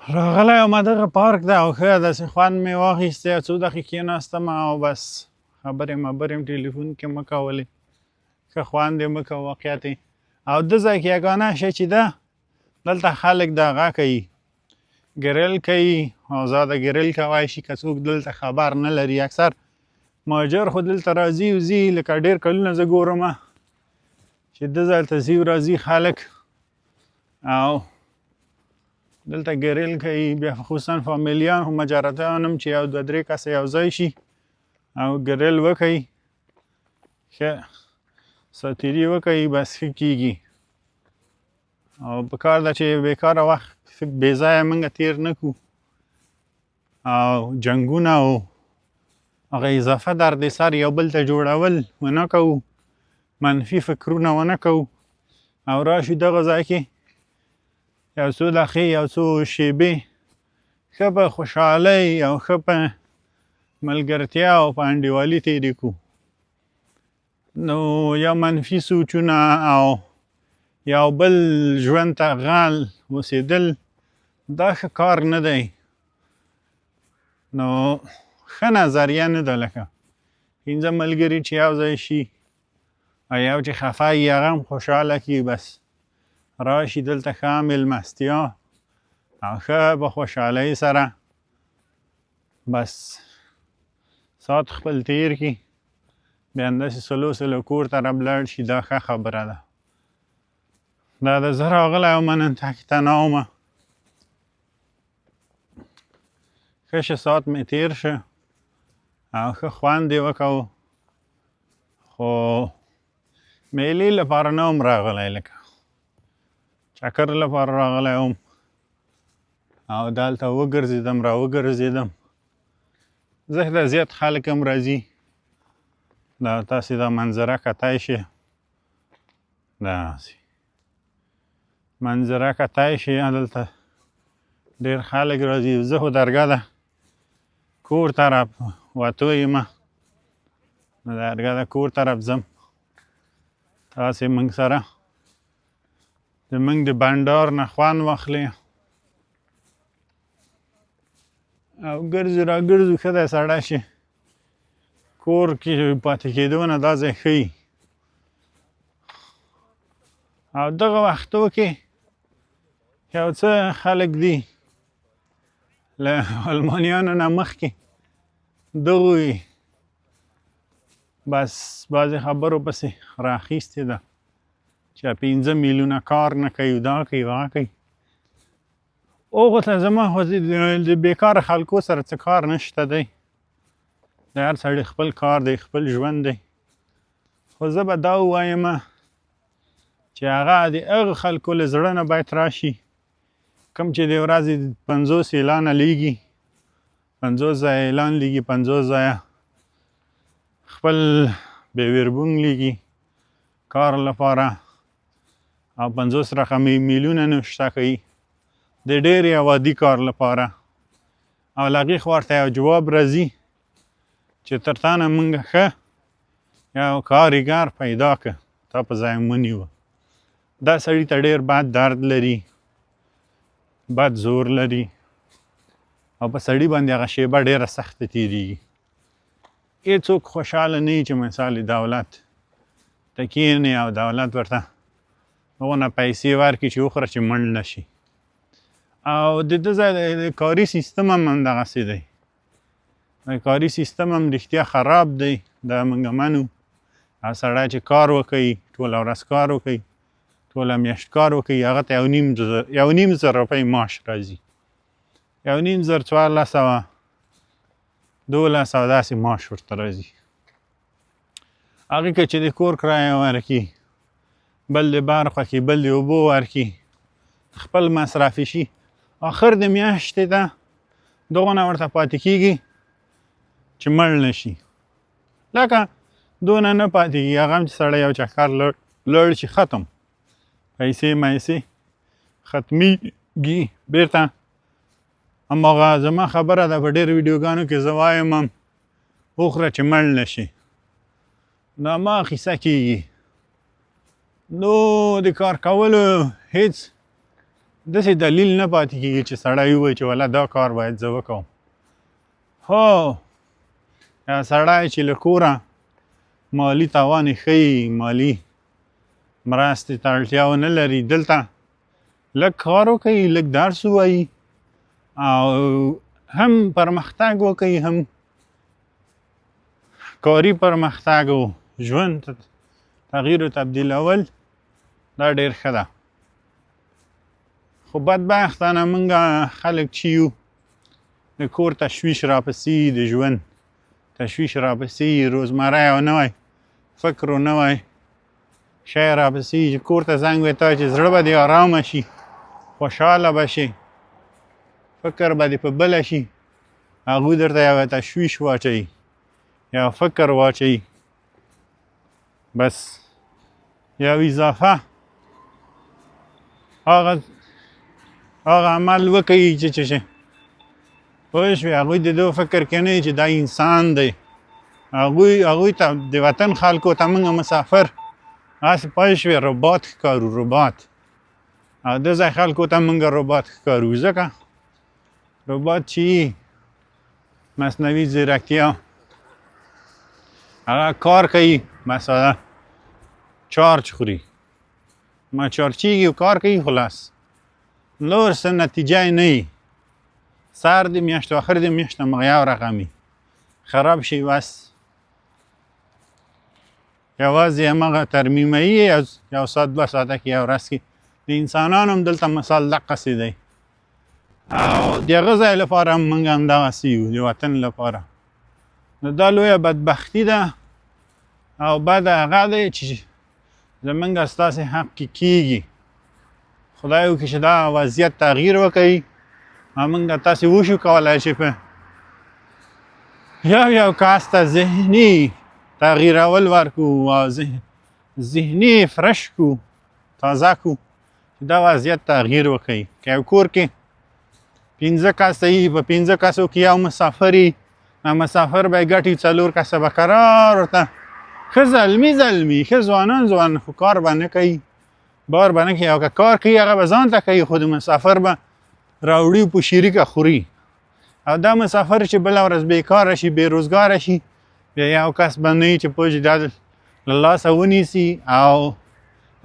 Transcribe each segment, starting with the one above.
راغلی یم دغه پارک ده او ښه داسې خوند مې واخیستی او څو دقیقې کېناستم او بس خبرې مبرې م ټلیفون کې مه کولې ښه خوند یې مه کوه واقعیت او ده ځای کې یګانه شی چې ده دلته خلک دغه کوي ګریل کوي او زیاده ګریل کولی شي که څوک دلته خبر نه لري اکثر مهاجر خو دلته راځي وځي لکه ډېر کلونه زه ګورمه چې ده ځای ته ځي راځي خلک او دلته ګریل کوي بیا خصوصا فامیلیان خو مجرتان هم چې یو دوه درې کسه یو ځای شي او ګریل وکوي ښه ساتیري وکوي بس ښه کېږي او پکار ده چې بېکاره وخت بې ځایه موږ تېر نه کړو او جنګونه او هغه اضافه درد سر یو بل ته جوړول ونه کوو منفي فکرونه ونه کوو او راشو دغه ځای کې یو څو دقیقې یو څو شیبې ښه په خوشحالۍ او ښه په ملګرتیا او په انډیوالي تېرې کړو نو یا منفي سوچونه او یو بل ژوند ته غل اوسېدل دا ښه کار نه دی نو ښه نظریه نه ده لکه پنځه ملګري چې یو ځای شي او یو چې خفه وي هغه هم خوشحاله کړي بس راشي دلته ښه مېلمستیا او ښه په خوشحالۍ سره بس ساعت خپل تېر کړي بیا همداسې سلو کور ته رابلاړ شي دا ښه خبره ده دا د زه راغلی ومه نن تکې نه ومه ښه شه ساعت مې تېر شه او ښه خوند یې وکړو خو میلې لپاره نه وم راغلی لکه چکر لپاره راغلی وم او دلته وګرځېدم را وګرځېدم زه زیات خلک هم راځي دا تاسې دا منظره کتی شئ داسې منظره کتی شئ دلته ډېر خلک راځي زه خو درګاه ده کور طرف وتو یمه نو درګاه ده کور طرف ځم تاسې موږ سره زموږ د بنډار نه خوند واخلئ او ګرځو را ګرځو ښه دی سړی شي کور کې پاتې کېدو نه دا ځای ښه او دغه وختو کې یو څه خلک دي له المانیانو نه مخکې دغوی بس بعضې خبرو پسې راخیستې ده چې 5 میلیونه کار نه کوي دا کوي هغه کوي هغو ته زما خو د بېکاره خلکو سره څه کار نشته دی د هر سړي خپل کار دی خپل ژوند دی خو زه به دا ووایم چې هغه د هغه خلکو له زړه نه باید راشي کوم چې د ورځې 50 اعلانه لیږي 50 ځایه اعلان لیږي 50 ځایه خپل بېویربونګ لیږي کار لپاره او 50 رقمې میلیونه نشته کوي د ډېرې عادي کار لپاره او له هغې خو ورته یو جواب راځي چې تر تا نه موږ ښه یو کارګر پیدا که تا په ځای ونیوه دا سړي ته ډېر بد درد لري بد زور لري او په سړي باندې هغه شیبه ډېره سخته تېرېږي هېڅوک خوشحاله نه وي چې مثال دولت ته کښېني او دولت ورته هغونه پیسې ورکړي چې وخوره چې مړ نه شي او د ده ځای د کاري سیستم هم همدغسې دی د کاري سیستم هم رښتیا خراب دی دا موږ منو هغه سړی چې کار وکوي ټوله ورځ کار وکوي ټوله میاشت کار وکوي هغه ته 1,500 روپۍ معاش راځي 1,500 1400 1200 داسې معاش ورته راځي هغې که چې د کور کرایه ورکړي بل د برق ورکړي بل د اوبو ورکړي خپل مصرفي شي آخر د میاشتې ته دغونه ورته پاتې کېږي چې مړ نه شي لکه دونه نه پاتې کېږي هغه هم چې سړی یو چکر لړ شي ختم پیسې مایسې ختمیږي بېرته هماغه زما خبره ده په ډېرو ویډیوګانو کې زه وایم هم وخوره چې مړ نه شي نو هماغه قیصه کېږي نو د کار کولو هیڅ داسې دلیل نه پاتې کېږي چې سړی ووایي چې والله دا کار باید زه وکړم. هو سړی چې له کوره مالي تاوان یې ښیي، مالي مرستې ته اړتیا ونه لري، دلته لږ کار وکوي، لږ درس ووایي او هم پرمختګ وکوي، هم کاري پرمختګ او ژوند تغییر و تبدیلول، دا ډېر ښه ده. خو بدبختانه موږ خلک چې یو د کور تشویش راپسې، د ژوند تشویش راپسې، روزمره یو نوی فکر و نوی شی راپسې چې کور ته زنګ وهي ته چې زړه به دې ارامه شي، خوشحاله به شي، فکر به دې په بله شي، هغوی درته یو تشویش واچوي، یو فکر واچوي، بس یو اضافه هغه عمل وکوي چې پوه شوې، هغوی د دو فکر کې نه چې دا انسان دی. هغوی ته د وطن خلکو ته موږ مسافر هسې پوه شوې ربات ښکارو، ربات. او د ځای خلکو ته موږ ربات ښکارو، ځکه ربات چې مصنوعي ځیرکتیا هغه کار کوي، مثلا چارج خوري، ما چارجېږي او کار کوي، خلاص نور څه نتیجه یې نه وي. سر د میاشتو آخر د میاشتو مغیاو رقمي خراب شي، بس یوازې همغه ترمیموي یو ساعت 2 ساعته کې یو ورځ کې. د انسانانو هم دلته مثال دقسې دی او د هغه ځای لپاره هم موږ همدغسې یو، د وطن لپاره. نو دا لویه بدبختي ده او بد هغه دی چې زموږ ستاسې حق کې کېږي. خدای وکړي چې دا وضعیت تغییر وکوي او موږ تاسې وشو کولی چې په یو کس ته ذهني تغییرول ورکړو او ذهني فرش کړو، تازه کړو، چې دا وضعیت تغییر وکوي. که یو کور کې 15 کسه وي، په 15 کسو کې یو مسافر وي، مسافر به یې ګټي 4 کسه به قرار ورته ښه زلمي ښه ځوانان خو کار به نه کوي، بار به نه کوي، او که کار کوي هغه به ځان ته کوي، خو د مسافر به راوړي په شریکه خوري. او دا مسافر چې بله ورځ بیکاره شي، بېروزګاره شي، بیا یو کس به نه وي چې پوه شي دا له لاسه ونیسي او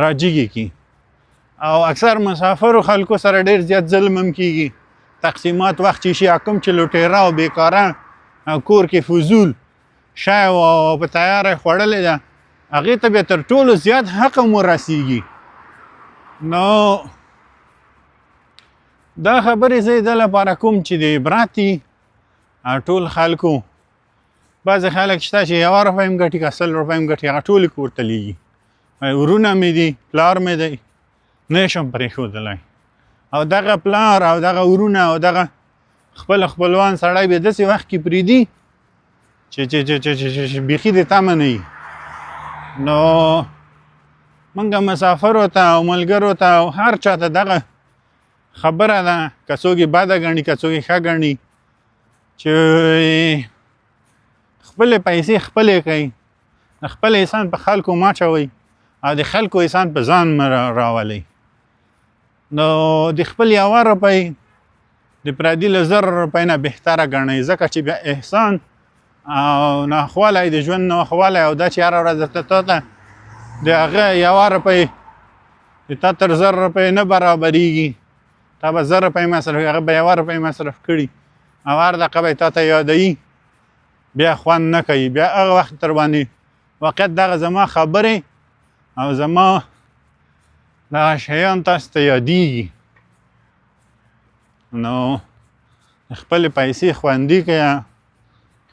راجګې کړي. او اکثر مسافرو خلکو سره ډېر زیات ظلم هم کېږي. تقسیمات وخت چې شي، کوم چې لوټېره او بیکاره او کور کې فضول شی او په تیاره خوړلې ده، هغې ته بیا تر ټولو زیات حق هم ورسېږي. نو دا خبرې زه د لپاره کوم چې د عبرت دي ټول خلکو. بعضې خلک شته چې 1 روپۍ هم ګټي، که 100 روپۍ هم ګټي، هغه ټولې کور ته لیږي. ورونه مې دي، پلار مې دی، نه شم پرېښودلی. او دغه پلار او دغه ورونه او دغه خپلوان سړی بیا داسې وخت کې پرېږدي چې بیخي د تمه نه وي. نو موږ مسافرو ته او ملګرو ته او هر چا ته دغه خبره ده، که څوک یې بده ګڼي، که څوک یې ښه ګڼي، چې خپلې پیسې خپلې کوي، د خپل احسان په خلکو مه اچوئ او د خلکو احسان په ځان مه راولئ. نو د خپل 1 روپۍ د پردي له 1000 روپۍ نه بهتره ګڼئ، ځکه چې بیا احسان او ناخوالی د ژوند ناخوالی او دا چې هره ورځ درته تا ته د هغه 1 روپۍ د تا تر 1000 روپۍ نه برابرېږي. تا به 1000 روپۍ مصرف، هغه به 1 روپۍ مصرف کړي او هر دقیقه به یې تا ته یادوي، بیا خوند نه کوي. بیا هغه وخت در باندې واقعیت دغه زما خبرې او زما دغه شیان تاسو ته یادېږي. نو خپلې پیسې خوندي کړئ،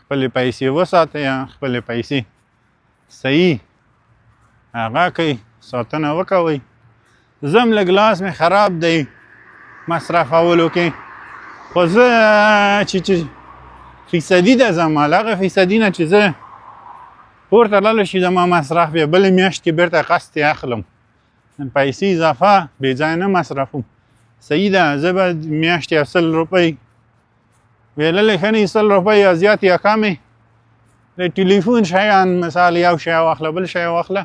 خپلې پیسې وساتئ، خپلې پیسې صحیح هغه کوئ، ساتنه وکوئ. زه هم لږ لاس مې خراب دی مصرفولو کې، خو زه چې فیصدي ده زما، له هغه فیصدي نه چې زه پورته لاړه شي زما مصرف، بیا بلې میاشت کې بېرته قسط اخلم، پیسې اضافه بې ځایه نه مصرفوم. صحیح ده، زه به میاشتې 100 روپۍ ویللی ښه نه 100 روپۍ یا زیات یا کمې د ټلیفون شیان، مثال یو شی واخله بل شی واخله،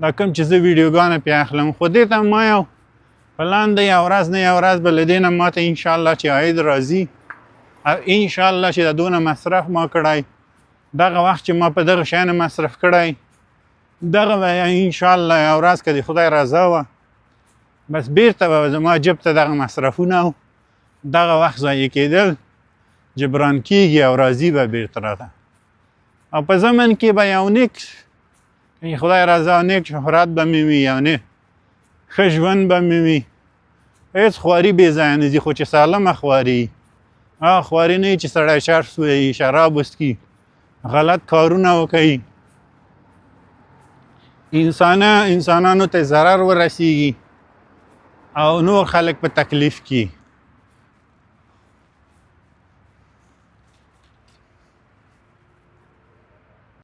دا کوم چې زه ویډیوګانې پې اخلم، خو دې ته ما یو پلان د یو ورځ نه یو ورځ به له دې نه ماته انشاءالله چې عاید راځي او انشاءالله چې د دونه مصرف ما کړی دغه وخت چې ما په دغه شیانو مصرف کړی دغه به انشاءالله یو ورځ که د خدای رضا وه بس بیرته به زما جب ته دغه مصرفونه و دغه وخت ضایع کېدل جبران کېږي او راځي به بیرته راته او په زمن کې به یو نیک خدای رضا نیک شهرت به مې وي یو نیک ښه ژوند به مې وي هېڅ خواري بې ځایه نه ځي خو چې سالمه خواري هغه خواري نه وي چې سړی چرس وهي شراب وڅکي غلط کارونه وکوي انسانانو ته ضرر ورسیږي او نور خلک په تکلیف کې